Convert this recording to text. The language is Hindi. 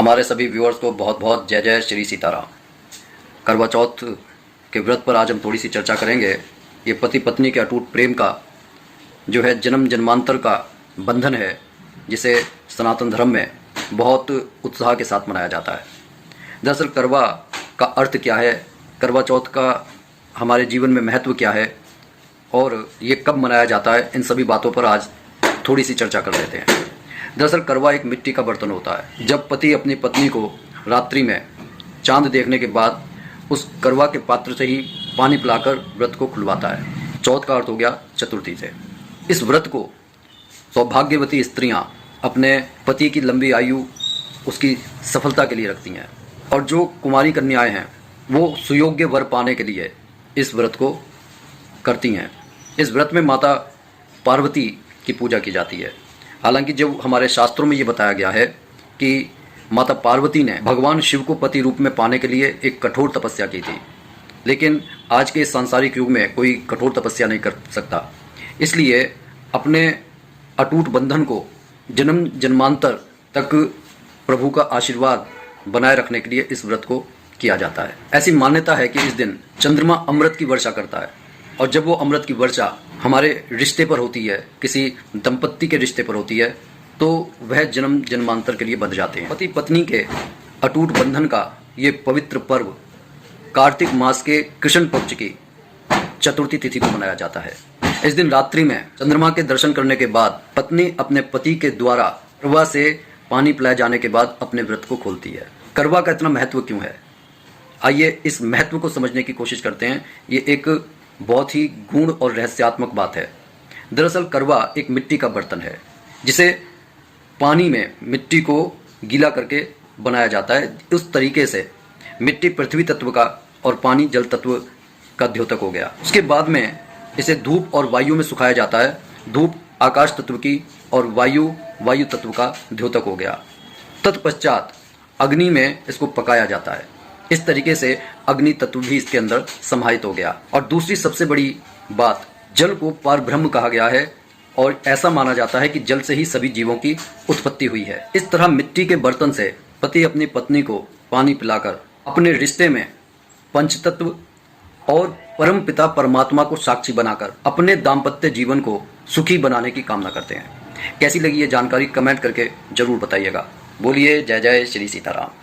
हमारे सभी व्यूअर्स को बहुत बहुत जय जय श्री सीताराम। करवा चौथ के व्रत पर आज हम थोड़ी सी चर्चा करेंगे। ये पति पत्नी के अटूट प्रेम का जो है जन्म जन्मांतर का बंधन है, जिसे सनातन धर्म में बहुत उत्साह के साथ मनाया जाता है। दरअसल करवा का अर्थ क्या है, करवा चौथ का हमारे जीवन में महत्व क्या है और ये कब मनाया जाता है, इन सभी बातों पर आज थोड़ी सी चर्चा कर लेते हैं। दरअसल करवा एक मिट्टी का बर्तन होता है। जब पति अपनी पत्नी को रात्रि में चांद देखने के बाद उस करवा के पात्र से ही पानी पिलाकर व्रत को खुलवाता है। चौथ का अर्थ हो गया चतुर्थी से। इस व्रत को सौभाग्यवती स्त्रियां अपने पति की लंबी आयु, उसकी सफलता के लिए रखती हैं, और जो कुमारी कन्याएं हैं वो सुयोग्य वर पाने के लिए इस व्रत को करती हैं। इस व्रत में माता पार्वती की पूजा की जाती है। हालांकि जब हमारे शास्त्रों में ये बताया गया है कि माता पार्वती ने भगवान शिव को पति रूप में पाने के लिए एक कठोर तपस्या की थी, लेकिन आज के इस सांसारिक युग में कोई कठोर तपस्या नहीं कर सकता। इसलिए अपने अटूट बंधन को जन्म जन्मांतर तक प्रभु का आशीर्वाद बनाए रखने के लिए इस व्रत को किया जाता है। ऐसी मान्यता है कि इस दिन चंद्रमा अमृत की वर्षा करता है, और जब वो अमृत की वर्षा हमारे रिश्ते पर होती है, किसी दंपत्ति के रिश्ते पर होती है, तो वह जन्म जन्मांतर के लिए बंध जाते हैं। पति पत्नी के अटूट बंधन का ये पवित्र पर्व कार्तिक मास के कृष्ण पक्ष की चतुर्थी तिथि को मनाया जाता है। इस दिन रात्रि में चंद्रमा के दर्शन करने के बाद पत्नी अपने पति के द्वारा करवा से पानी पिलाए जाने के बाद अपने व्रत को खोलती है। करवा का इतना महत्व क्यों है, आइए इस महत्व को समझने की कोशिश करते हैं। ये एक बहुत ही गूढ़ और रहस्यात्मक बात है। दरअसल करवा एक मिट्टी का बर्तन है, जिसे पानी में मिट्टी को गीला करके बनाया जाता है। उस तरीके से मिट्टी पृथ्वी तत्व का और पानी जल तत्व का द्योतक हो गया। उसके बाद में इसे धूप और वायु में सुखाया जाता है। धूप आकाश तत्व की और वायु वायु तत्व का द्योतक हो गया। तत्पश्चात अग्नि में इसको पकाया जाता है। इस तरीके से अग्नि तत्व भी इसके अंदर समाहित हो गया। और दूसरी सबसे बड़ी बात, जल को परब्रह्म कहा गया है, और ऐसा माना जाता है कि जल से ही सभी जीवों की उत्पत्ति हुई है। इस तरह मिट्टी के बर्तन से पति अपनी पत्नी को पानी पिलाकर अपने रिश्ते में पंचतत्व और परम पिता परमात्मा को साक्षी बनाकर अपने दाम्पत्य जीवन को सुखी बनाने की कामना करते हैं। कैसी लगी ये जानकारी कमेंट करके जरूर बताइएगा। बोलिए जय जय श्री सीताराम।